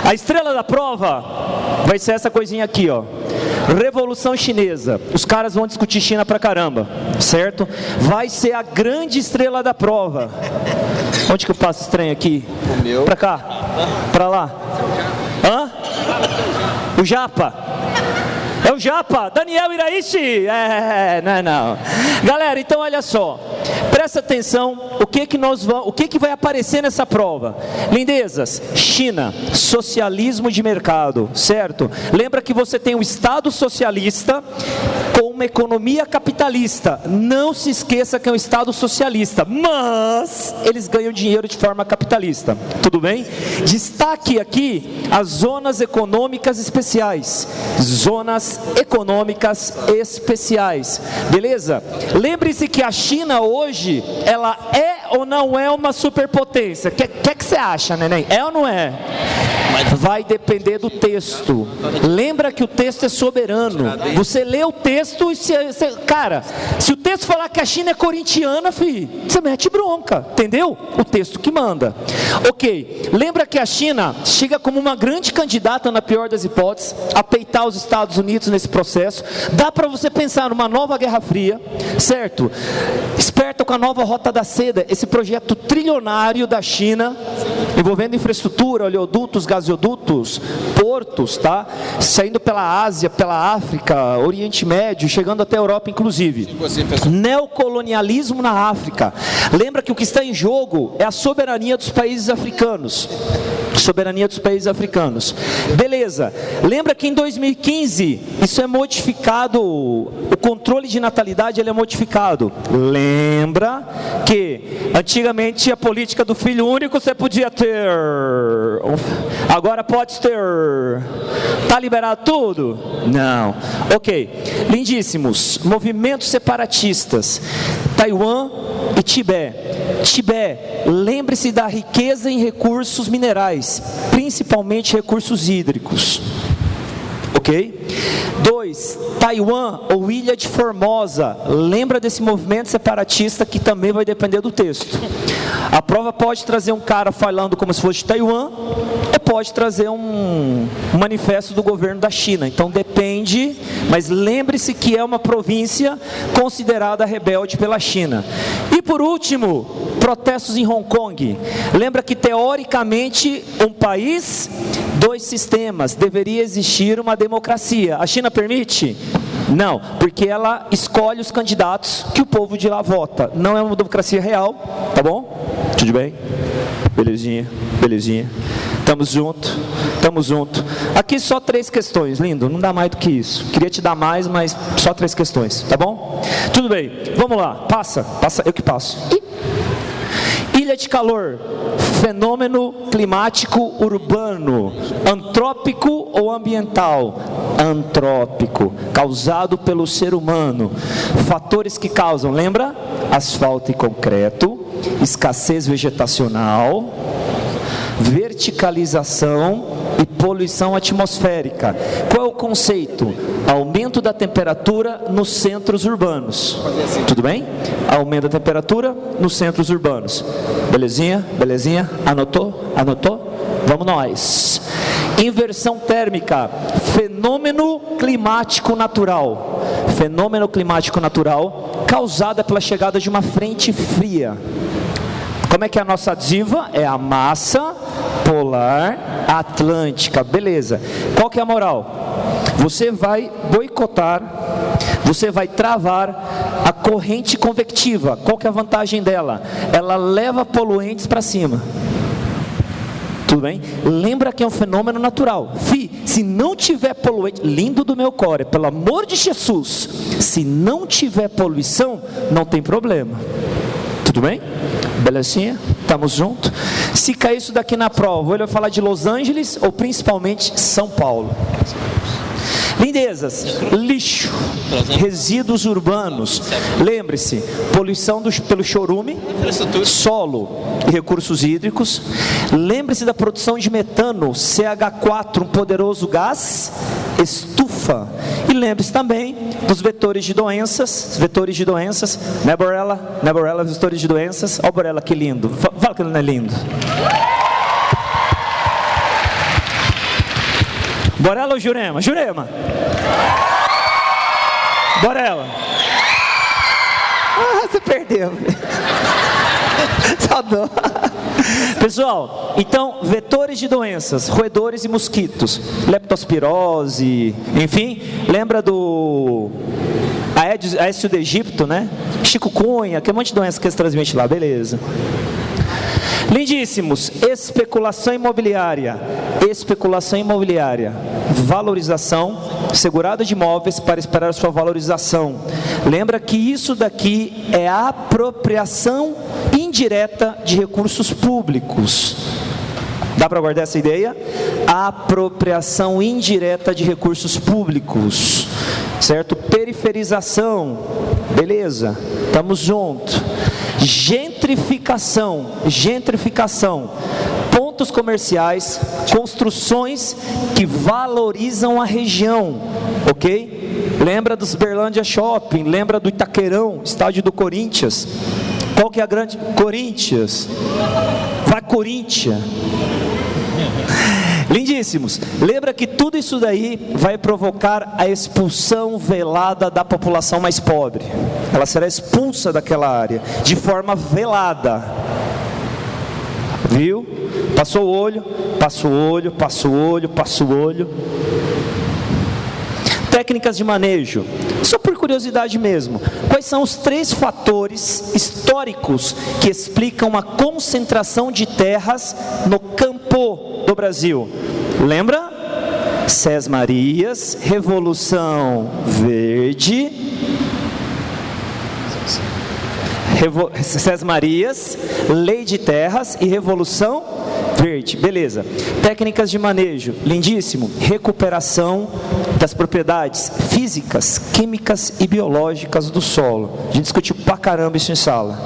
A estrela da prova vai ser essa coisinha aqui, ó. Revolução Chinesa. Os caras vão discutir China pra caramba, certo? Vai ser a grande estrela da prova. Onde que eu passo esse trem aqui? O meu. Pra cá? Pra lá? Hã? O Japa? É o Japa, Daniel Iraishi. Não. Galera, então olha só. Presta atenção, o que vai aparecer nessa prova? Lindezas, China, socialismo de mercado, certo? Lembra que você tem um Estado socialista com uma economia capitalista. Não se esqueça que é um Estado socialista, mas eles ganham dinheiro de forma capitalista. Tudo bem? Destaque aqui as zonas econômicas especiais. Zonas econômicas especiais. Beleza? Lembre-se que a China hoje, ela é ou não é uma superpotência? O que você acha, neném? É ou não é? Vai depender do texto. Lembra que o texto é soberano. Você lê o texto e cara, se o texto falar que a China é corintiana, você mete bronca, entendeu? O texto que manda. Ok, lembra que a China chega como uma grande candidata, na pior das hipóteses, a peitar os Estados Unidos nesse processo. Dá para você pensar numa nova Guerra Fria, certo? Esperta com a nova Rota da Seda, esse projeto trilionário da China, envolvendo infraestrutura, oleodutos, gasodutos, portos, tá? Saindo pela Ásia, pela África, Oriente Médio, chegando até a Europa inclusive. Neocolonialismo na África. Lembra que o que está em jogo é a soberania dos países africanos. Soberania dos países africanos. Beleza. Lembra que em 2015 isso é modificado, o controle de natalidade ele é modificado. Lembra que antigamente a política do filho único você podia ter, agora pode ter. Tá liberado tudo? Não. Ok. Lindíssimos. Movimentos separatistas. Taiwan e Tibete. Lembre-se da riqueza em recursos minerais, principalmente recursos hídricos. Ok? 2. Taiwan ou Ilha de Formosa. Lembra desse movimento separatista que também vai depender do texto. A prova pode trazer um cara falando como se fosse de Taiwan, ou pode trazer um manifesto do governo da China. Então depende, mas lembre-se que é uma província considerada rebelde pela China. E por último, protestos em Hong Kong. Lembra que teoricamente um país, dois sistemas, deveria existir uma democracia. A China permite? Não, porque ela escolhe os candidatos que o povo de lá vota. Não é uma democracia real, tá bom? Tudo bem? Belezinha. Tamo junto. Aqui só 3 questões, lindo, não dá mais do que isso. Queria te dar mais, mas só 3 questões, tá bom? Tudo bem, vamos lá, passa, eu que passo. Ilha de calor, fenômeno climático urbano, antrópico ou ambiental? Antrópico, causado pelo ser humano. Fatores que causam, lembra? Asfalto e concreto, escassez vegetacional, verticalização e poluição atmosférica. Qual é o conceito? Aumento da temperatura nos centros urbanos. Tudo bem? Aumento da temperatura nos centros urbanos. Belezinha? Anotou? Vamos nós. Inversão térmica, fenômeno climático natural. Fenômeno climático natural causada pela chegada de uma frente fria. Como é que é a nossa diva? É a massa polar atlântica. Beleza. Qual que é a moral? Você vai boicotar, você vai travar a corrente convectiva. Qual que é a vantagem dela? Ela leva poluentes para cima. Tudo bem? Lembra que é um fenômeno natural. Se não tiver poluente, lindo do meu core, pelo amor de Jesus, se não tiver poluição, não tem problema. Tudo bem? Belezinha? Estamos juntos? Se cair isso daqui na prova, ele vai falar de Los Angeles ou principalmente São Paulo. Lindezas, lixo, resíduos urbanos. Lembre-se, poluição pelo chorume, solo e recursos hídricos. Lembre-se da produção de metano, CH4, um poderoso gás, estufa. E lembre-se também dos vetores de doenças, né, Borella, vetores de doenças. Ó, Borella, que lindo. Fala que ele não é lindo. Borella ou Jurema? Jurema. Borella. Você perdeu. Só dó. Pessoal, então, vetores de doenças, roedores e mosquitos, leptospirose, enfim, lembra do Aécio do Egito, né? Chikungunya, que é um monte de doença que eles transmitem lá, beleza. Lindíssimos, especulação imobiliária, valorização, segurado de imóveis para esperar sua valorização. Lembra que isso daqui é a apropriação indireta de recursos públicos. Dá para guardar essa ideia? Apropriação indireta de recursos públicos, certo? Periferização, beleza, estamos juntos. Gentrificação, pontos comerciais, construções que valorizam a região, ok? Lembra dos Berlândia Shopping, lembra do Itaquerão, estádio do Corinthians. Qual que é a grande? Corinthians. Vai Corinthians. Lindíssimos, lembra que tudo isso daí vai provocar a expulsão velada da população mais pobre. Ela será expulsa daquela área, de forma velada. Viu? Passou o olho, passa o olho, passa o olho, passa o olho. Técnicas de manejo, só por curiosidade mesmo, quais são os 3 fatores históricos que explicam a concentração de terras no campo do Brasil? Lembra? Sesmarias, Revolução Verde, Sesmarias, Lei de Terras e Revolução Verde, beleza. Técnicas de manejo, lindíssimo. Recuperação das propriedades físicas, químicas e biológicas do solo. A gente discutiu pra caramba isso em sala.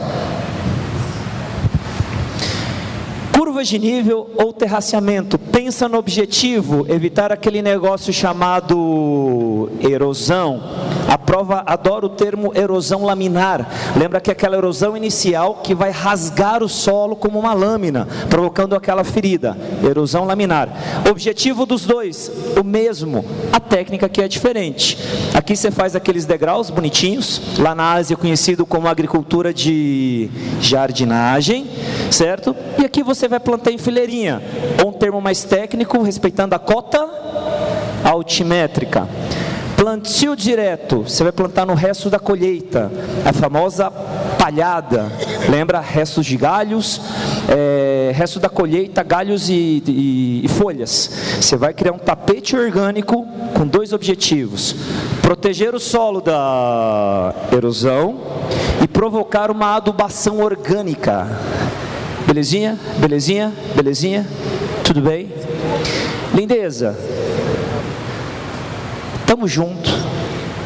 Curvas de nível ou terraceamento, pensa no objetivo, evitar aquele negócio chamado erosão. A prova adora o termo erosão laminar. Lembra que é aquela erosão inicial que vai rasgar o solo como uma lâmina, provocando aquela ferida. Erosão laminar. Objetivo dos dois, o mesmo. A técnica que é diferente. Aqui você faz aqueles degraus bonitinhos, lá na Ásia conhecido como agricultura de jardinagem, certo? E aqui você vai plantar em fileirinha, ou um termo mais técnico, respeitando a cota altimétrica. Plantio direto, você vai plantar no resto da colheita, a famosa palhada, lembra? Restos de galhos, resto da colheita, galhos e folhas. Você vai criar um tapete orgânico com 2 objetivos: proteger o solo da erosão e provocar uma adubação orgânica. Belezinha? Belezinha? Belezinha? Tudo bem? Lindeza. Tamo junto.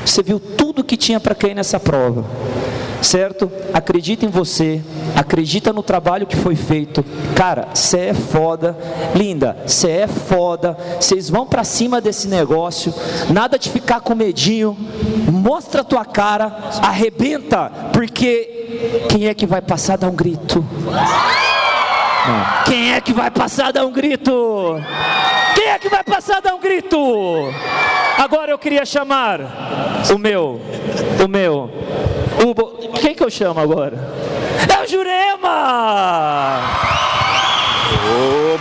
Você viu tudo que tinha para cair nessa prova, certo? Acredita em você, acredita no trabalho que foi feito. Cara, você é foda. Linda, você é foda. Vocês vão para cima desse negócio. Nada de ficar com medinho. Mostra a tua cara, arrebenta, porque quem é que vai passar dá um grito? Não. Quem é que vai passar dá um grito? Quem é que vai passar dá um grito? Agora eu queria chamar quem que eu chamo agora? É o Jurema!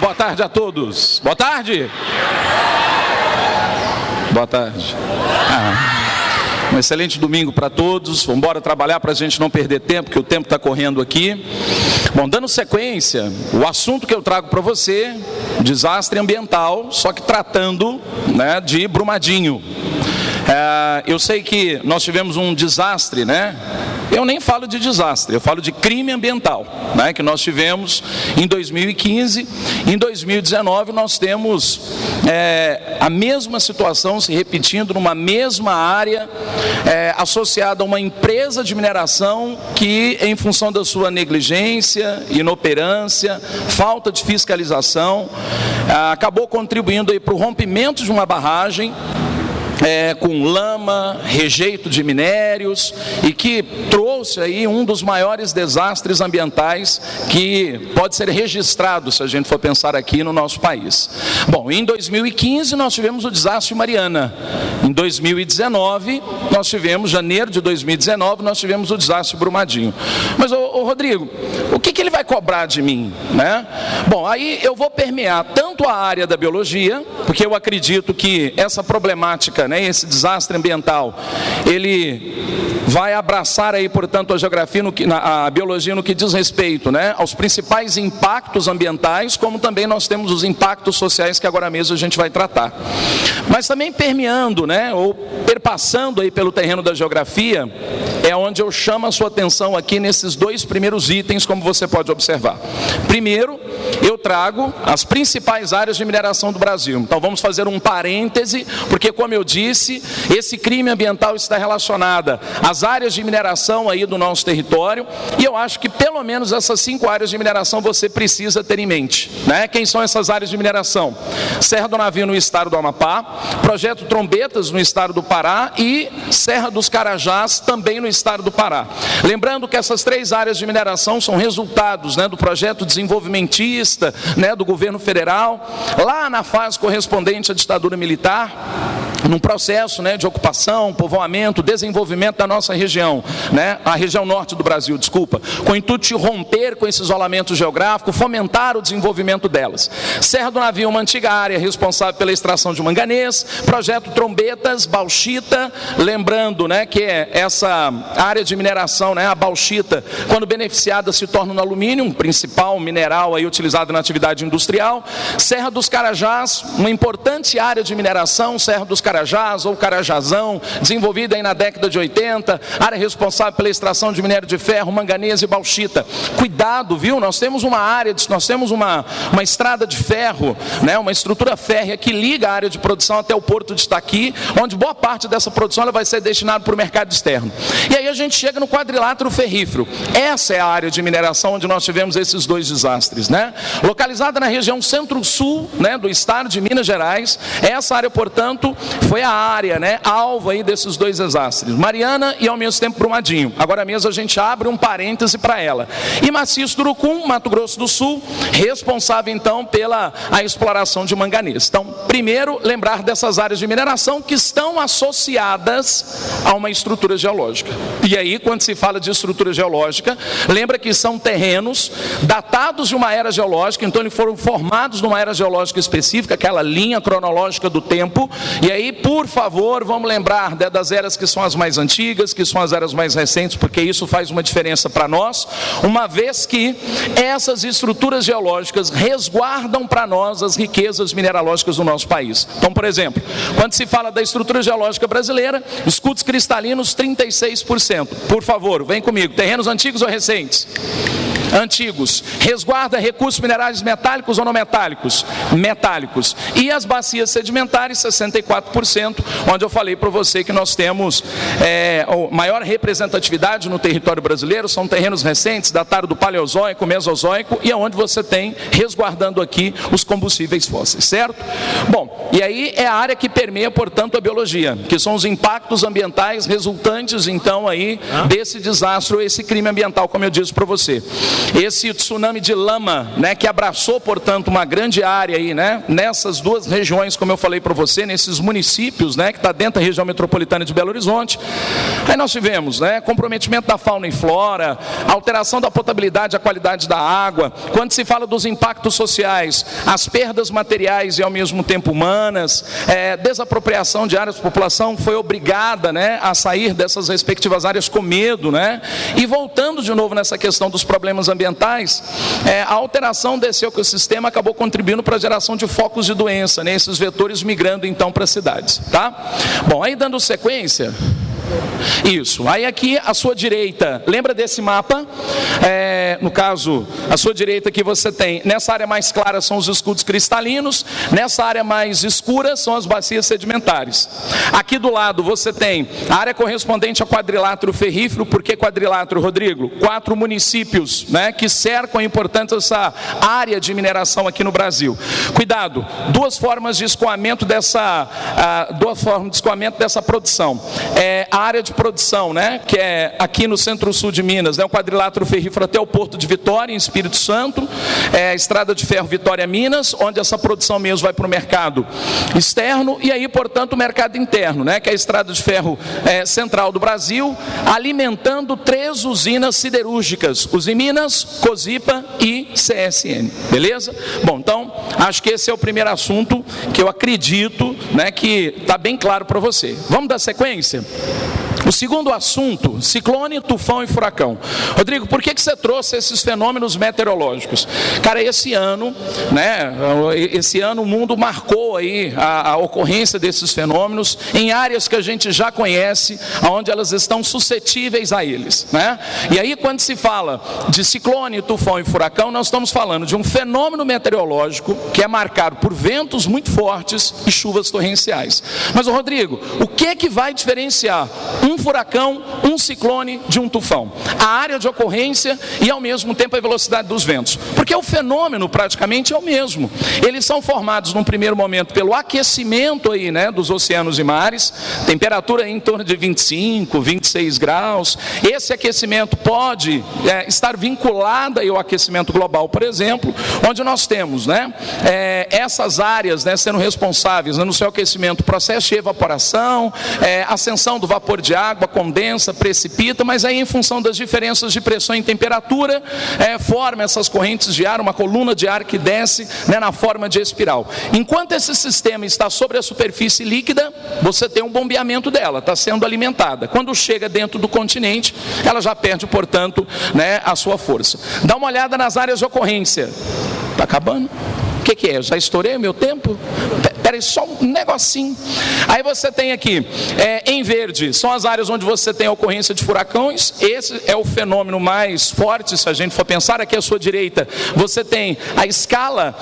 Boa tarde a todos. Boa tarde. Boa tarde. Um excelente domingo para todos. Vamos embora trabalhar para a gente não perder tempo, porque o tempo está correndo aqui. Bom, dando sequência, o assunto que eu trago para você, desastre ambiental, só que tratando, né, de Brumadinho. Eu sei que nós tivemos um desastre, né? Eu nem falo de desastre, eu falo de crime ambiental, né, que nós tivemos em 2015. Em 2019 nós temos a mesma situação se repetindo numa mesma área, associada a uma empresa de mineração que, em função da sua negligência, inoperância, falta de fiscalização, acabou contribuindo para o rompimento de uma barragem com lama, rejeito de minérios, e que trouxe aí um dos maiores desastres ambientais que pode ser registrado, se a gente for pensar aqui no nosso país. Bom, em 2015 nós tivemos o desastre Mariana. Em 2019, nós tivemos, janeiro de 2019, nós tivemos o desastre Brumadinho. Mas, Rodrigo, o que ele vai cobrar de mim, né? Bom, aí eu vou permear tanto a área da biologia, porque eu acredito que essa problemática, né, esse desastre ambiental, ele vai abraçar aí, portanto, a geografia, a biologia no que diz respeito, né, aos principais impactos ambientais, como também nós temos os impactos sociais que agora mesmo a gente vai tratar. Mas também permeando, né, ou perpassando aí pelo terreno da geografia, é onde eu chamo a sua atenção aqui nesses dois primeiros itens, como você pode observar. Primeiro, eu trago as principais áreas de mineração do Brasil. Então vamos fazer um parêntese, porque como eu disse, esse crime ambiental está relacionado às áreas de mineração aí do nosso território, e eu acho que pelo menos essas 5 áreas de mineração você precisa ter em mente, né? Quem são essas áreas de mineração? Serra do Navio no estado do Amapá, Projeto Trombetas no estado do Pará e Serra dos Carajás também no estado do Pará. Lembrando que essas 3 áreas de mineração são resultados, né, do projeto desenvolvimentista, né, do governo federal, lá na fase correspondente à ditadura militar, num processo, né, de ocupação, povoamento, desenvolvimento da nossa região, né, a região norte do Brasil, desculpa, com o intuito de romper com esse isolamento geográfico, fomentar o desenvolvimento delas. Serra do Navio, uma antiga área responsável pela extração de manganês, Projeto Trombetas, bauxita, lembrando, né, que essa área de mineração, né, a bauxita, quando beneficiada se torna no alumínio, um principal mineral aí utilizado na atividade industrial. Serra dos Carajás, uma importante área de mineração, Serra dos Carajás ou Carajazão, desenvolvida aí na década de 80, área responsável pela extração de minério de ferro, manganês e bauxita. Cuidado, viu? Nós temos uma área, nós temos uma estrada de ferro, né, uma estrutura férrea que liga a área de produção até o porto de Itaqui, onde boa parte dessa produção ela vai ser destinada para o mercado externo. E aí a gente chega no quadrilátero ferrífero. Essa é a área de mineração onde nós tivemos esses 2 desastres, né? Localizada na região centro-sul, né, do estado de Minas Gerais, essa área, portanto, foi a área, né, alvo aí desses 2 desastres, Mariana e ao mesmo tempo Brumadinho. Agora mesmo a gente abre um parêntese para ela. E Maciço do Urucum, Mato Grosso do Sul, responsável então pela exploração de manganês. Então, primeiro, lembrar dessas áreas de mineração que estão associadas a uma estrutura geológica. E aí, quando se fala de estrutura geológica, lembra que são terrenos datados de uma era geológica, então eles foram formados numa era geológica específica, aquela linha cronológica do tempo. E aí, por favor, vamos lembrar, né, das eras que são as mais antigas, que são as eras mais recentes, porque isso faz uma diferença para nós, uma vez que essas estruturas geológicas resguardam para nós as riquezas mineralógicas do nosso país. Então, por exemplo, quando se fala da estrutura geológica brasileira, escudos cristalinos 36%. Por favor, vem comigo. Terrenos antigos ou recentes? Antigos. Resguarda recursos minerais metálicos ou não metálicos? Metálicos. E as bacias sedimentares, 64%, onde eu falei para você que nós temos maior representatividade no território brasileiro, são terrenos recentes, datados do Paleozoico, Mesozoico, e onde você tem resguardando aqui os combustíveis fósseis, certo? Bom, e aí é a área que permeia, portanto, a biologia, que são os impactos ambientais resultantes, então, aí, desse desastre, ou esse crime ambiental, como eu disse para você. Esse tsunami de lama, né, que abraçou, portanto, uma grande área aí, né, nessas 2 regiões, como eu falei para você, nesses municípios, né, que está dentro da região metropolitana de Belo Horizonte. Aí nós tivemos, né, comprometimento da fauna e flora, alteração da potabilidade e a qualidade da água. Quando se fala dos impactos sociais, as perdas materiais e ao mesmo tempo humanas, desapropriação de áreas, a população foi obrigada, né, a sair dessas respectivas áreas com medo, né, e voltando de novo nessa questão dos problemas ambientais, a alteração desse ecossistema acabou contribuindo para a geração de focos de doença, né, esses vetores migrando então para as cidades, tá? Bom, aí dando sequência, Isso. Aí aqui à sua direita, lembra desse mapa? No caso, à sua direita aqui você tem, nessa área mais clara são os escudos cristalinos, nessa área mais escura são as bacias sedimentares. Aqui do lado você tem a área correspondente ao quadrilátero ferrífero. Por que quadrilátero, Rodrigo? 4 municípios, né, que cercam a importância dessa área de mineração aqui no Brasil. Cuidado, duas formas de escoamento dessa produção. A área de produção, né, que é aqui no centro-sul de Minas, né, o quadrilátero ferrífero até o Porto de Vitória, em Espírito Santo, a estrada de ferro Vitória-Minas, onde essa produção mesmo vai para o mercado externo, e aí, portanto, o mercado interno, né, que é a estrada de ferro central do Brasil, alimentando 3 usinas siderúrgicas, Usiminas, Cosipa e CSN, beleza? Bom, então, acho que esse é o primeiro assunto que eu acredito, né, que está bem claro para você. Vamos dar sequência? O segundo assunto, ciclone, tufão e furacão. Rodrigo, por que você trouxe esses fenômenos meteorológicos? Cara, esse ano, né, o mundo marcou aí a ocorrência desses fenômenos em áreas que a gente já conhece, onde elas estão suscetíveis a eles, né? E aí, quando se fala de ciclone, tufão e furacão, nós estamos falando de um fenômeno meteorológico que é marcado por ventos muito fortes e chuvas torrenciais. Mas, Rodrigo, o que vai diferenciar um furacão, um ciclone de um tufão? A área de ocorrência e ao mesmo tempo a velocidade dos ventos, porque o fenômeno praticamente é o mesmo. Eles são formados num primeiro momento pelo aquecimento aí, né, dos oceanos e mares, temperatura em torno de 25, 26 graus. Esse aquecimento pode estar vinculado aí ao aquecimento global, por exemplo, onde nós temos, né, essas áreas, né, sendo responsáveis, né, no seu aquecimento, processo de evaporação, ascensão do vapor de água, condensa, precipita, mas aí em função das diferenças de pressão e temperatura, forma essas correntes de ar, uma coluna de ar que desce, né, na forma de espiral. Enquanto esse sistema está sobre a superfície líquida, você tem um bombeamento dela, está sendo alimentada. Quando chega dentro do continente, ela já perde, portanto, né, a sua força. Dá uma olhada nas áreas de ocorrência. Está acabando? O que é? Já estourei o meu tempo? Espera aí, só um negocinho. Aí você tem aqui, em verde, são as áreas onde você tem a ocorrência de furacões. Esse é o fenômeno mais forte, se a gente for pensar. Aqui à sua direita, você tem a escala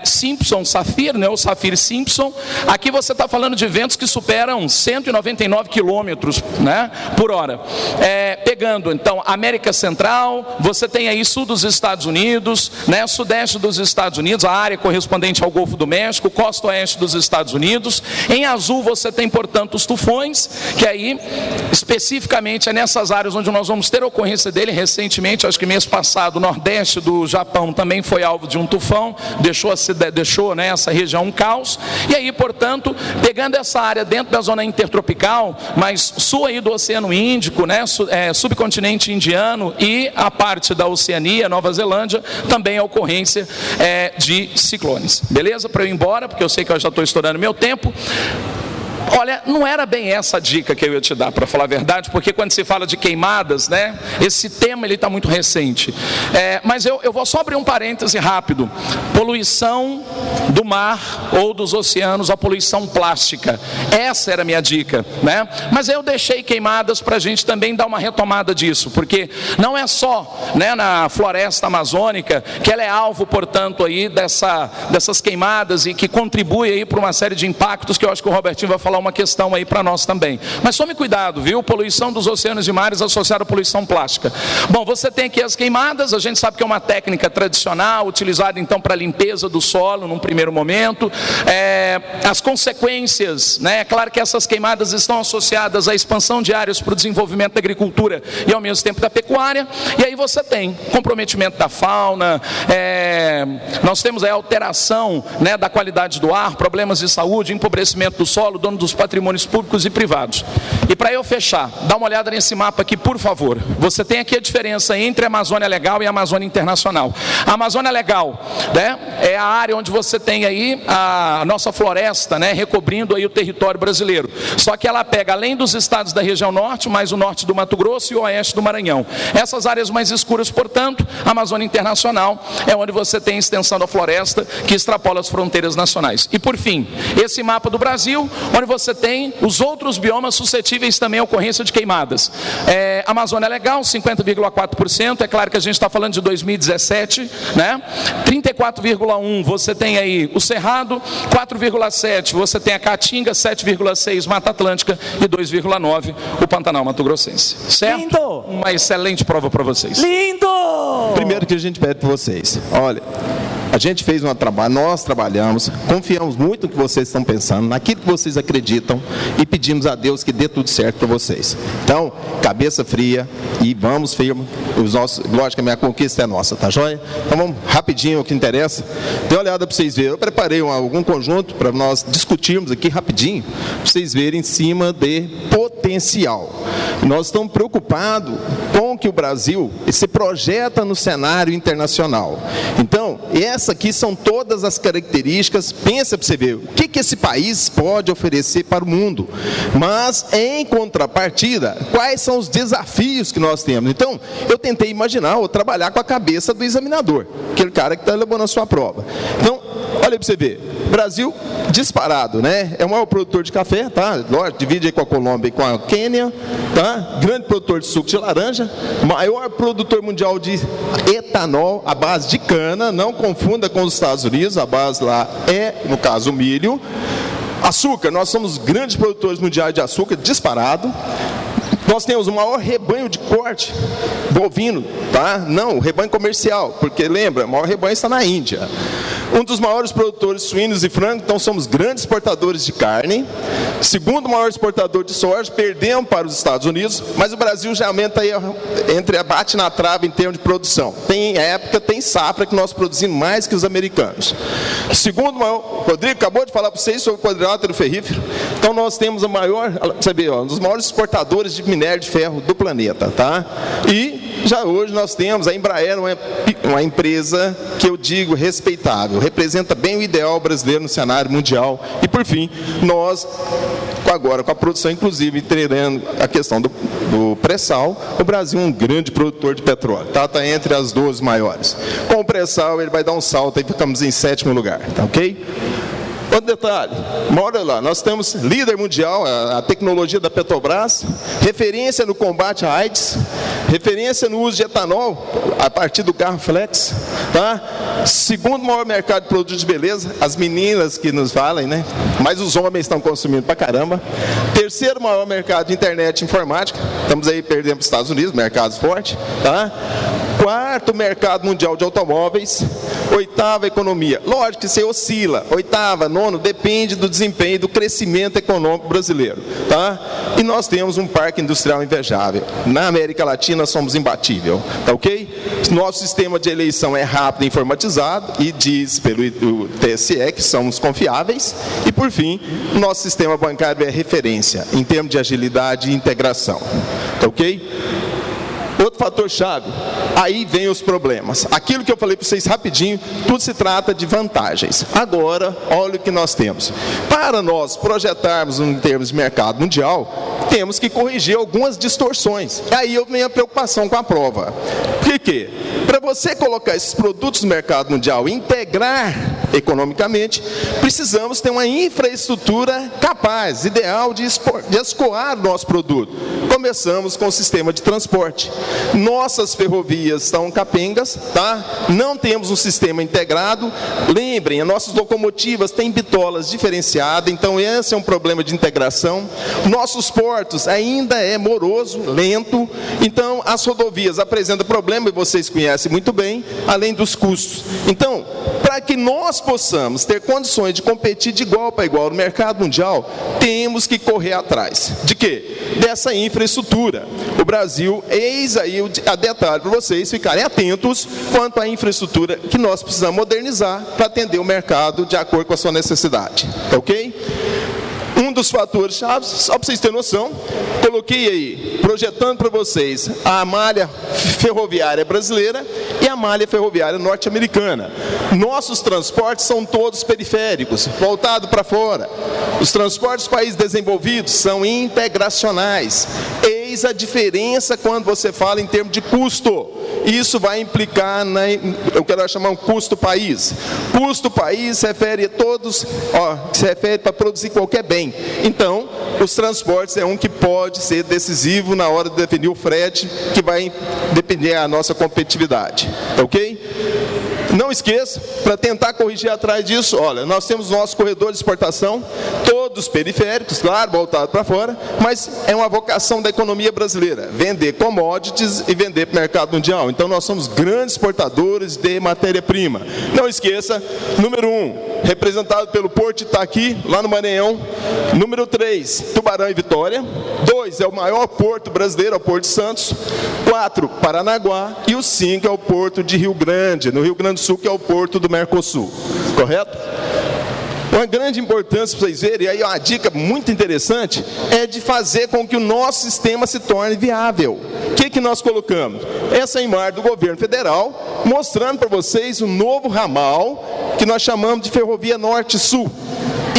Simpson-Saffir, né, ou Saffir-Simpson. Aqui você está falando de ventos que superam 199 quilômetros, né, por hora. Pegando, então, América Central, você tem aí sul dos Estados Unidos, né, sudeste dos Estados Unidos, a área correspondente ao Golfo do México, costa oeste dos Estados Unidos. Em azul você tem, portanto, os tufões, que aí especificamente é nessas áreas onde nós vamos ter a ocorrência dele. Recentemente, acho que mês passado, o nordeste do Japão também foi alvo de um tufão, deixou, né, essa região um caos. E aí, portanto, pegando essa área dentro da zona intertropical, mas sul aí do Oceano Índico, né, subcontinente indiano e a parte da Oceania, Nova Zelândia, também a ocorrência de ciclones. Beleza? Para eu ir embora, porque eu sei que eu já estou estourando meu tempo. Olha, não era bem essa a dica que eu ia te dar, para falar a verdade, porque quando se fala de queimadas, né, esse tema ele está muito recente. Mas eu vou só abrir um parêntese rápido. Poluição do mar ou dos oceanos, a poluição plástica. Essa era a minha dica, né? Mas eu deixei queimadas para a gente também dar uma retomada disso, porque não é só, né, na floresta amazônica que ela é alvo, portanto, aí dessas queimadas e que contribui aí para uma série de impactos que eu acho que o Robertinho vai falar uma questão aí para nós também. Mas tome cuidado, viu? Poluição dos oceanos e mares associada à poluição plástica. Bom, você tem aqui as queimadas, a gente sabe que é uma técnica tradicional, utilizada então para limpeza do solo num primeiro momento. As consequências, né? É claro que essas queimadas estão associadas à expansão de áreas para o desenvolvimento da agricultura e ao mesmo tempo da pecuária. E aí você tem comprometimento da fauna, nós temos a alteração, né, da qualidade do ar, problemas de saúde, empobrecimento do solo, dono dos patrimônios públicos e privados. E para eu fechar, dá uma olhada nesse mapa aqui, por favor. Você tem aqui a diferença entre a Amazônia Legal e a Amazônia Internacional. A Amazônia Legal, né, é a área onde você tem aí a nossa floresta, né, recobrindo aí o território brasileiro. Só que ela pega além dos estados da região norte, mais o norte do Mato Grosso e o oeste do Maranhão. Essas áreas mais escuras, portanto, a Amazônia Internacional é onde você tem a extensão da floresta que extrapola as fronteiras nacionais. E por fim, esse mapa do Brasil, onde você tem os outros biomas suscetíveis também à ocorrência de queimadas. Amazônia Legal, 50,4%, é claro que a gente está falando de 2017, né? 34,1% você tem aí o Cerrado, 4,7% você tem a Caatinga, 7,6% Mata Atlântica e 2,9% o Pantanal Mato Grossense. Certo? Lindo! Uma excelente prova para vocês. Lindo! Primeiro que a gente pede para vocês, olha, a gente fez um trabalho, nós trabalhamos, confiamos muito no que vocês estão pensando, naquilo que vocês acreditam e pedimos a Deus que dê tudo certo para vocês. Então, cabeça fria e vamos firme. Lógico que a minha conquista é nossa, tá joia? Então vamos rapidinho o que interessa. Dê uma olhada para vocês verem. Eu preparei algum conjunto para nós discutirmos aqui rapidinho, para vocês verem em cima de potencial. Nós estamos preocupados com que o Brasil se projeta no cenário internacional. Então, essas aqui são todas as características, pensa para você ver, o que esse país pode oferecer para o mundo. Mas, em contrapartida, quais são os desafios que nós temos? Então, eu tentei imaginar ou trabalhar com a cabeça do examinador, aquele cara que está levando a sua prova. Então, olha para você ver, Brasil disparado, né? É o maior produtor de café, tá? Lógico, divide aí com a Colômbia e com a Quênia, tá? Grande produtor de suco de laranja, maior produtor mundial de etanol à base de cana, não confunda com os Estados Unidos, a base lá é, no caso, o milho. Açúcar, nós somos grandes produtores mundiais de açúcar, disparado. Nós temos o maior rebanho de corte bovino, tá? Não, o rebanho comercial, porque lembra, o maior rebanho está na Índia. Um dos maiores produtores de suínos e frango, então somos grandes exportadores de carne. Segundo maior exportador de soja, perdemos para os Estados Unidos, mas o Brasil já aumenta aí bate na trave em termos de produção. Tem época, tem safra que nós produzimos mais que os americanos. Segundo maior, Rodrigo acabou de falar para vocês sobre o quadrilátero ferrífero. Então nós temos a maior, sabe, um dos maiores exportadores de minério de ferro do planeta, tá? E já hoje nós temos a Embraer, uma empresa que eu digo respeitável, representa bem o ideal brasileiro no cenário mundial. E por fim, nós agora com a produção, inclusive, treinando a questão do pré-sal, o Brasil é um grande produtor de petróleo, tá? Está entre as 12 maiores. Com o pré-sal, ele vai dar um salto e ficamos em 7º lugar, tá ok? Outro detalhe, olha lá, nós temos líder mundial, a tecnologia da Petrobras, referência no combate à AIDS, referência no uso de etanol, a partir do carro flex, tá? Segundo maior mercado de produtos de beleza, as meninas que nos falam, né? Mas os homens estão consumindo pra caramba. Terceiro maior mercado de internet e informática, estamos aí perdendo para os Estados Unidos, mercados fortes, tá? Quarto mercado mundial de automóveis. Oitava, economia. Lógico que você oscila. Oitava, nono, depende do desempenho e do crescimento econômico brasileiro, tá? E nós temos um parque industrial invejável. Na América Latina somos imbatível, tá ok? Nosso sistema de eleição é rápido e informatizado e diz pelo TSE que somos confiáveis. E por fim, nosso sistema bancário é referência em termos de agilidade e integração, tá ok? Outro fator chave, aí vem os problemas. Aquilo que eu falei para vocês rapidinho, tudo se trata de vantagens. Agora, olha o que nós temos. Para nós projetarmos em termos de mercado mundial, temos que corrigir algumas distorções. Aí eu venho a preocupação com a prova. Por quê? Para você colocar esses produtos no mercado mundial e integrar economicamente, precisamos ter uma infraestrutura capaz, ideal de escoar o nosso produto. Começamos com o sistema de transporte. Nossas ferrovias estão capengas, tá? Não temos um sistema integrado. Lembrem, as nossas locomotivas têm bitolas diferenciadas, então esse é um problema de integração. Nossos portos ainda é moroso, lento, então as rodovias apresentam problema, e vocês conhecem muito bem, além dos custos. Então, para que nós possamos ter condições de competir de igual para igual no mercado mundial, temos que correr atrás. De quê? Dessa infraestrutura. O Brasil, eis aí a detalhe para vocês ficarem atentos quanto à infraestrutura que nós precisamos modernizar para atender o mercado de acordo com a sua necessidade. Tá ok? Um dos fatores chaves, só para vocês terem noção, coloquei aí, projetando para vocês a malha ferroviária brasileira e a malha ferroviária norte-americana. Nossos transportes são todos periféricos, voltados para fora. Os transportes dos países desenvolvidos são integracionais. Eis a diferença quando você fala em termos de custo. Isso vai implicar o que nós chamamos de custo país. Custo país se refere a todos, se refere para produzir qualquer bem. Então, os transportes é um que pode ser decisivo na hora de definir o frete, que vai depender da nossa competitividade. Ok? Não esqueça, para tentar corrigir atrás disso, olha, nós temos nosso corredor de exportação, todos periféricos, claro, voltados para fora, mas é uma vocação da economia brasileira, vender commodities e vender para o mercado mundial. Então nós somos grandes exportadores de matéria-prima. Não esqueça, número 1, representado pelo Porto Itaqui, lá no Maranhão. Número 3, Tubarão e Vitória. 2, é o maior porto brasileiro, é o Porto de Santos. 4, Paranaguá. E o 5 é o Porto de Rio Grande, no Rio Grande do Sul, que é o Porto do Mercosul. Correto? Uma grande importância para vocês verem, e aí uma dica muito interessante, é de fazer com que o nosso sistema se torne viável. O que nós colocamos? Essa imagem do governo federal, mostrando para vocês um novo ramal, que nós chamamos de Ferrovia Norte-Sul.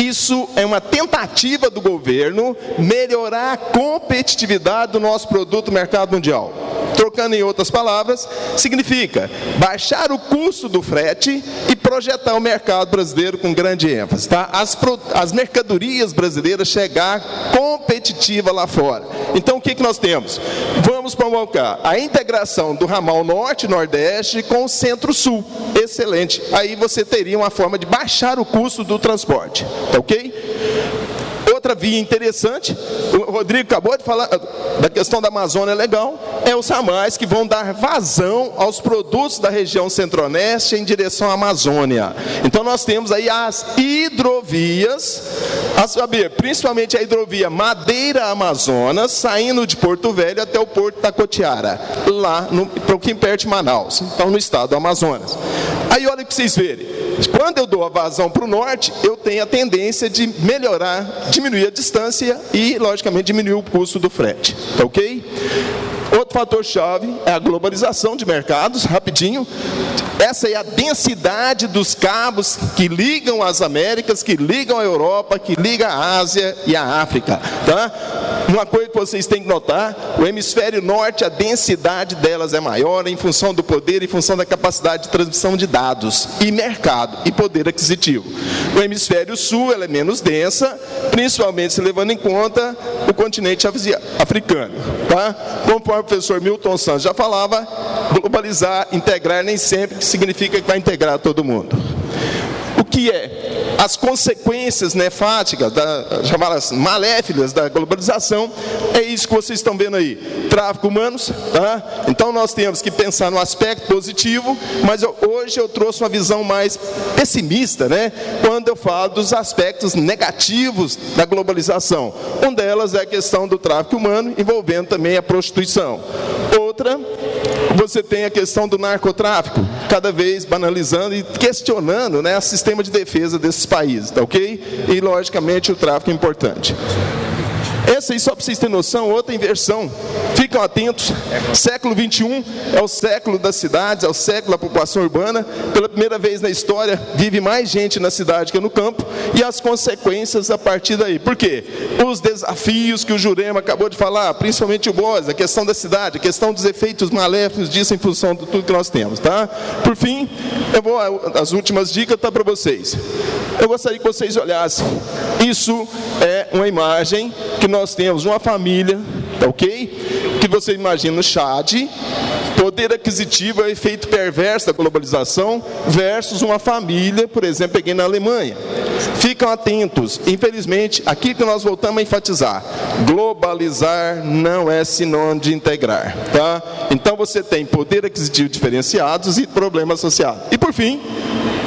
Isso é uma tentativa do governo melhorar a competitividade do nosso produto no mercado mundial. Trocando em outras palavras, significa baixar o custo do frete e projetar o mercado brasileiro com grande ênfase. Tá? As mercadorias brasileiras chegar competitiva lá fora. Então o que nós temos? Vamos provocar a integração do ramal norte e nordeste com o centro-sul. Excelente. Aí você teria uma forma de baixar o custo do transporte. Tá ok? Outra via interessante, o Rodrigo acabou de falar da questão da Amazônia legal, é os ramais que vão dar vazão aos produtos da região centro-oeste em direção à Amazônia. Então nós temos aí as hidrovias, a saber, principalmente a hidrovia Madeira-Amazonas, saindo de Porto Velho até o Porto da Cotiara, lá para o que perto de Manaus, então no estado do Amazonas. Aí olha que vocês verem, quando eu dou a vazão para o norte, eu tenho a tendência de melhorar, diminuir a distância e, logicamente, diminuir o custo do frete. Tá ok? Outro fator-chave é a globalização de mercados, rapidinho. Essa é a densidade dos cabos que ligam as Américas, que ligam a Europa, que ligam a Ásia e a África. Tá? Uma coisa que vocês têm que notar, o hemisfério norte, a densidade delas é maior em função do poder, em função da capacidade de transmissão de dados, e mercado, e poder aquisitivo. O hemisfério sul, ela é menos densa, principalmente se levando em conta o continente africano. Tá? Conforme o professor Milton Santos já falava, globalizar, integrar nem sempre significa que vai integrar todo mundo. O que é? As consequências nefáticas, chamadas maléficas da globalização, é isso que vocês estão vendo aí. Tráfico humanos, tá? Então nós temos que pensar no aspecto positivo, mas hoje eu trouxe uma visão mais pessimista, né? Quando eu falo dos aspectos negativos da globalização. Uma delas é a questão do tráfico humano, envolvendo também a prostituição. Outra, você tem a questão do narcotráfico, cada vez banalizando e questionando, né, o sistema de defesa desses países, tá ok? E, logicamente, o tráfico é importante. Essa aí, só para vocês terem noção, outra inversão. Ficam atentos, século XXI é o século das cidades, é o século da população urbana. Pela primeira vez na história, vive mais gente na cidade que no campo, e as consequências a partir daí. Por quê? Os desafios que o Jurema acabou de falar, principalmente o Boas, a questão da cidade, a questão dos efeitos maléficos disso em função de tudo que nós temos, tá? Por fim, as últimas dicas tá para vocês. Eu gostaria que vocês olhassem. Isso é uma imagem que nós temos uma família, tá ok? Que você imagina no Chad, poder aquisitivo é o efeito perverso da globalização versus uma família, por exemplo, peguei na Alemanha. Ficam atentos, infelizmente, aqui que nós voltamos a enfatizar, globalizar não é sinônimo de integrar, tá? Então você tem poder aquisitivo diferenciados e problemas associados. E por fim,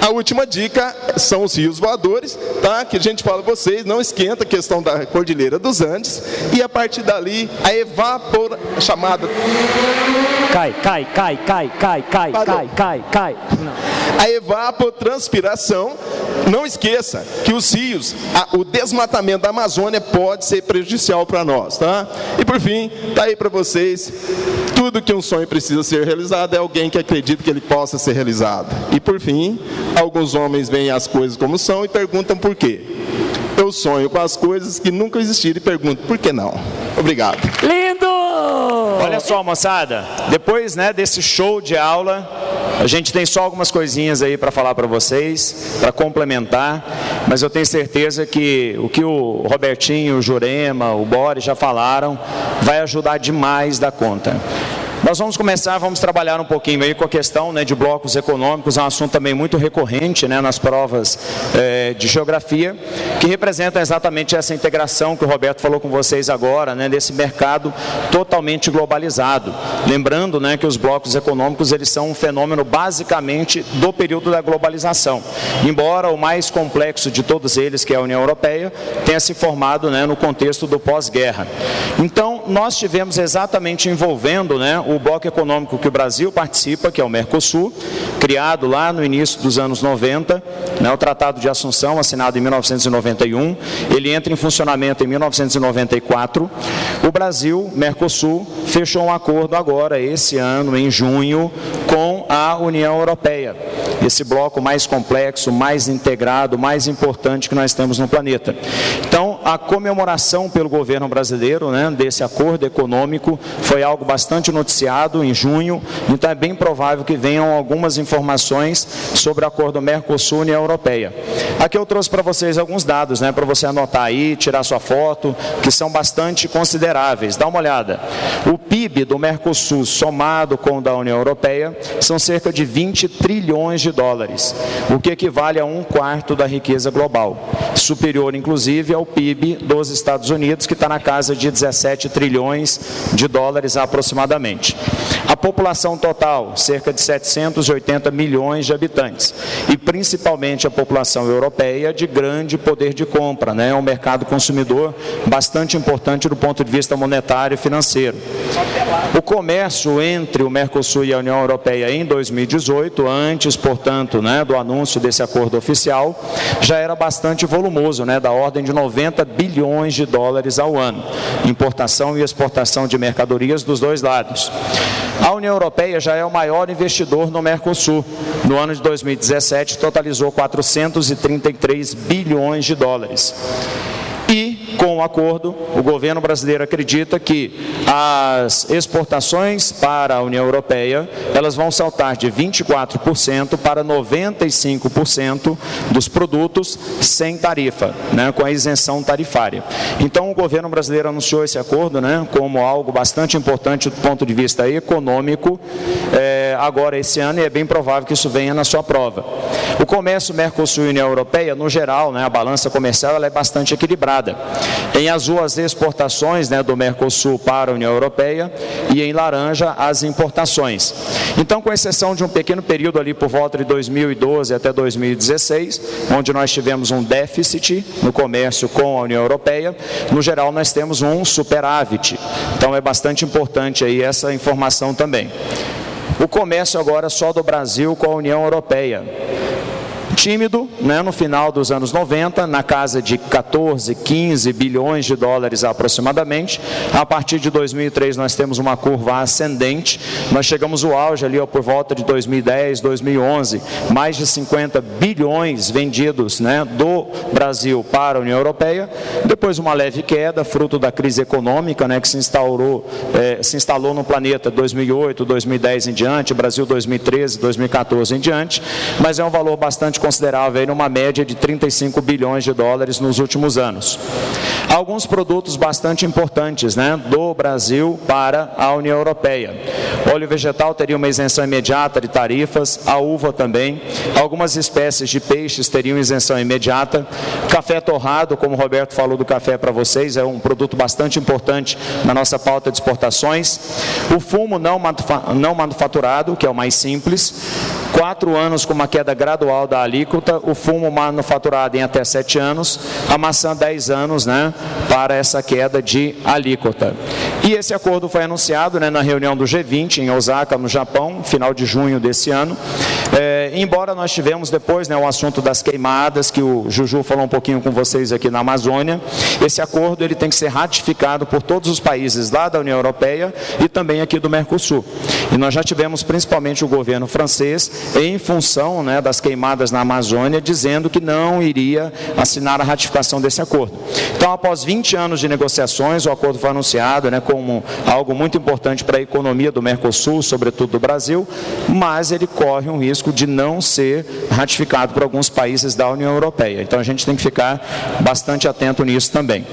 a última dica são os rios voadores, tá? Que a gente fala para vocês, não esquenta a questão da Cordilheira dos Andes, e a partir dali, a chamada... Cai. A evapotranspiração, não esqueça que os rios, o desmatamento da Amazônia pode ser prejudicial para nós, tá? E por fim, tá aí para vocês, tudo Tudo que um sonho precisa ser realizado é alguém que acredita que ele possa ser realizado. E por fim, alguns homens veem as coisas como são e perguntam por quê. Eu sonho com as coisas que nunca existiram e pergunto por que não. Obrigado. Lindo! Olha só, moçada, depois, né, desse show de aula, a gente tem só algumas coisinhas aí para falar para vocês, para complementar, mas eu tenho certeza que o que o Robertinho, o Jurema, o Boris já falaram, vai ajudar demais da conta. Nós vamos trabalhar um pouquinho aí com a questão, né, de blocos econômicos, é um assunto também muito recorrente, né, nas provas de geografia, que representa exatamente essa integração que o Roberto falou com vocês agora, né, desse mercado totalmente globalizado. Lembrando, né, que os blocos econômicos eles são um fenômeno basicamente do período da globalização, embora o mais complexo de todos eles, que é a União Europeia, tenha se formado, né, no contexto do pós-guerra. Então, nós tivemos exatamente envolvendo, né, o bloco econômico que o Brasil participa, que é o Mercosul, criado lá no início dos anos 90, né, o Tratado de Assunção, assinado em 1991, ele entra em funcionamento em 1994. O Brasil, Mercosul, fechou um acordo agora, esse ano, em junho, com a União Europeia. Esse bloco mais complexo, mais integrado, mais importante que nós temos no planeta. Então, a comemoração pelo governo brasileiro, né, desse acordo econômico foi algo bastante noticiado em junho, então é bem provável que venham algumas informações sobre o acordo Mercosul-União Europeia. Aqui eu trouxe para vocês alguns dados, né, para você anotar aí, tirar sua foto, que são bastante consideráveis. Dá uma olhada. O PIB do Mercosul somado com o da União Europeia são cerca de 20 trilhões de dólares, o que equivale a 1/4 da riqueza global, superior inclusive ao PIB dos Estados Unidos, que está na casa de 17 trilhões de dólares aproximadamente. A população total, cerca de 780 milhões de habitantes, e principalmente a população europeia de grande poder de compra, né? É um mercado consumidor bastante importante do ponto de vista monetário e financeiro. O comércio entre o Mercosul e a União Europeia em 2018, antes, portanto, né, do anúncio desse acordo oficial, já era bastante volumoso, né, da ordem de 90 bilhões de dólares ao ano, importação e exportação de mercadorias dos dois lados. A União Europeia já é o maior investidor no Mercosul. No ano de 2017, totalizou 433 bilhões de dólares. E, com o acordo, o governo brasileiro acredita que as exportações para a União Europeia, elas vão saltar de 24% para 95% dos produtos sem tarifa, né, com a isenção tarifária. Então, o governo brasileiro anunciou esse acordo, né, como algo bastante importante do ponto de vista econômico, agora esse ano, e é bem provável que isso venha na sua prova. O comércio Mercosul e União Europeia, no geral, né, a balança comercial ela é bastante equilibrada. Em azul, as exportações, né, do Mercosul para a União Europeia, e em laranja, as importações. Então, com exceção de um pequeno período ali por volta de 2012 até 2016, onde nós tivemos um déficit no comércio com a União Europeia, no geral nós temos um superávit. Então, é bastante importante aí essa informação também. O comércio agora só do Brasil com a União Europeia. Tímido, né, no final dos anos 90, na casa de 14, 15 bilhões de dólares aproximadamente. A partir de 2003 nós temos uma curva ascendente, nós chegamos ao auge ali por volta de 2010, 2011, mais de 50 bilhões vendidos, né, do Brasil para a União Europeia. Depois uma leve queda, fruto da crise econômica, né, que se instalou no planeta 2008, 2010 em diante, Brasil 2013, 2014 em diante, mas é um valor bastante considerável, aí numa média de 35 bilhões de dólares nos últimos anos. Alguns produtos bastante importantes, né, do Brasil para a União Europeia. Óleo vegetal teria uma isenção imediata de tarifas, a uva também, algumas espécies de peixes teriam isenção imediata, café torrado, como o Roberto falou do café para vocês, é um produto bastante importante na nossa pauta de exportações. O fumo não manufaturado, que é o mais simples, 4 anos com uma queda gradual da alíquota, o fumo manufaturado em até 7 anos, a maçã 10 anos, né, para essa queda de alíquota. E esse acordo foi anunciado, né, na reunião do G20 em Osaka, no Japão, final de junho desse ano, Embora nós tivemos depois, né, o assunto das queimadas, que o Juju falou um pouquinho com vocês aqui na Amazônia, esse acordo ele tem que ser ratificado por todos os países lá da União Europeia e também aqui do Mercosul. E nós já tivemos principalmente o governo francês, em função, né, das queimadas na Amazônia, dizendo que não iria assinar a ratificação desse acordo. Então, após 20 anos de negociações, o acordo foi anunciado, né, como algo muito importante para a economia do Mercosul, sobretudo do Brasil, mas ele corre um risco de não ser ratificado por alguns países da União Europeia. Então, a gente tem que ficar bastante atento nisso também.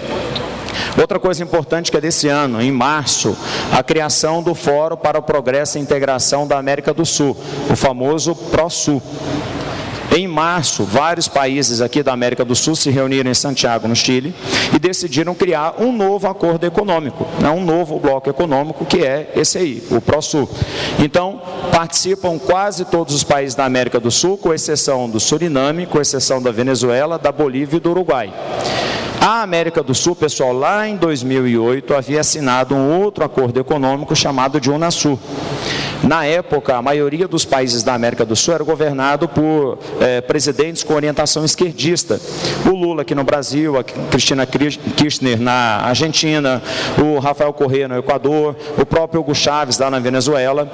Outra coisa importante que é desse ano, em março, a criação do Fórum para o Progresso e Integração da América do Sul, o famoso PROSUL. Em março, vários países aqui da América do Sul se reuniram em Santiago, no Chile, e decidiram criar um novo acordo econômico, né, um novo bloco econômico, que é esse aí, o PROSUL. Então, participam quase todos os países da América do Sul, com exceção do Suriname, com exceção da Venezuela, da Bolívia e do Uruguai. A América do Sul, pessoal, lá em 2008, havia assinado um outro acordo econômico chamado de UNASUR. Na época, a maioria dos países da América do Sul era governado por presidentes com orientação esquerdista. O Lula aqui no Brasil, a Cristina Kirchner na Argentina, o Rafael Correa no Equador, o próprio Hugo Chávez lá na Venezuela.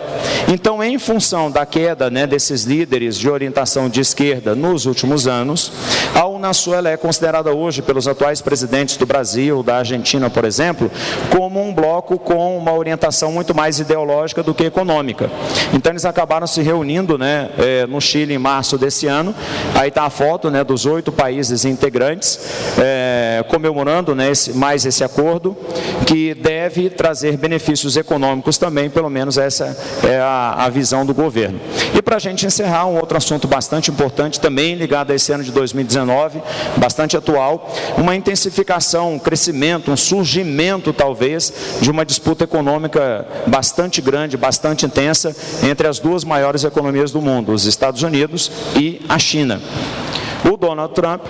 Então, em função da queda, né, desses líderes de orientação de esquerda nos últimos anos, a UNASUR ela é considerada hoje pelos atuais presidentes do Brasil, da Argentina, por exemplo, como um bloco com uma orientação muito mais ideológica do que econômica. Então eles acabaram se reunindo, né, no Chile em março desse ano. Aí está a foto, né, dos 8 países integrantes comemorando, né, mais esse acordo, que deve trazer benefícios econômicos também, pelo menos essa é a visão do governo. E para a gente encerrar, um outro assunto bastante importante, também ligado a esse ano de 2019, bastante atual, uma intensificação, um crescimento, um surgimento talvez de uma disputa econômica bastante grande, bastante intensa entre as duas maiores economias do mundo, os Estados Unidos e a China. O Donald Trump,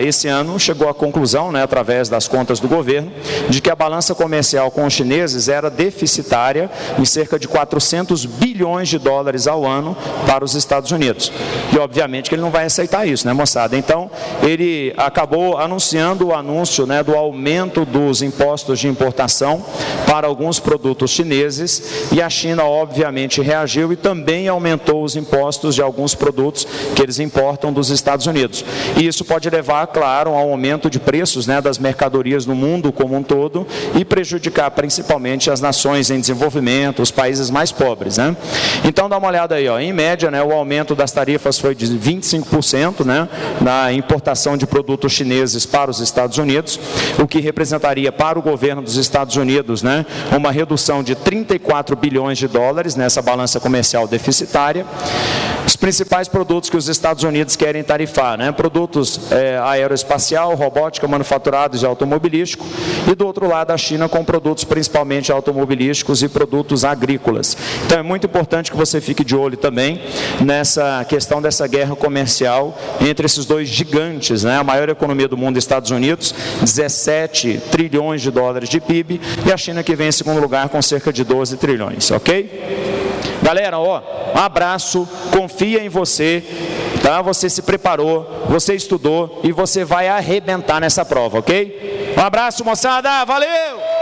esse ano, chegou à conclusão, né, através das contas do governo, de que a balança comercial com os chineses era deficitária em cerca de 400 bilhões de dólares ao ano para os Estados Unidos. E, obviamente, que ele não vai aceitar isso, né, moçada? Então, ele acabou anunciando o anúncio, né, do aumento dos impostos de importação para alguns produtos chineses, e a China, obviamente, reagiu e também aumentou os impostos de alguns produtos que eles importam dos Estados Unidos. E isso pode levar, claro, a um aumento de preços, né, das mercadorias no mundo como um todo e prejudicar principalmente as nações em desenvolvimento, os países mais pobres, né? Então dá uma olhada aí, ó. Em média, né, o aumento das tarifas foi de 25%, né, na importação de produtos chineses para os Estados Unidos, o que representaria para o governo dos Estados Unidos, né, uma redução de 34 bilhões de dólares nessa balança comercial deficitária. Os principais produtos que os Estados Unidos querem tarifar, né? Produtos aeroespacial, robótica, manufaturados e automobilístico, e do outro lado a China com produtos principalmente automobilísticos e produtos agrícolas. Então é muito importante que você fique de olho também nessa questão dessa guerra comercial entre esses dois gigantes, né? A maior economia do mundo, Estados Unidos, 17 trilhões de dólares de PIB, e a China que vem em segundo lugar com cerca de 12 trilhões, ok? Galera, ó, um abraço, confia em você, tá? Você se preparou, você estudou e você vai arrebentar nessa prova, ok? Um abraço, moçada, valeu!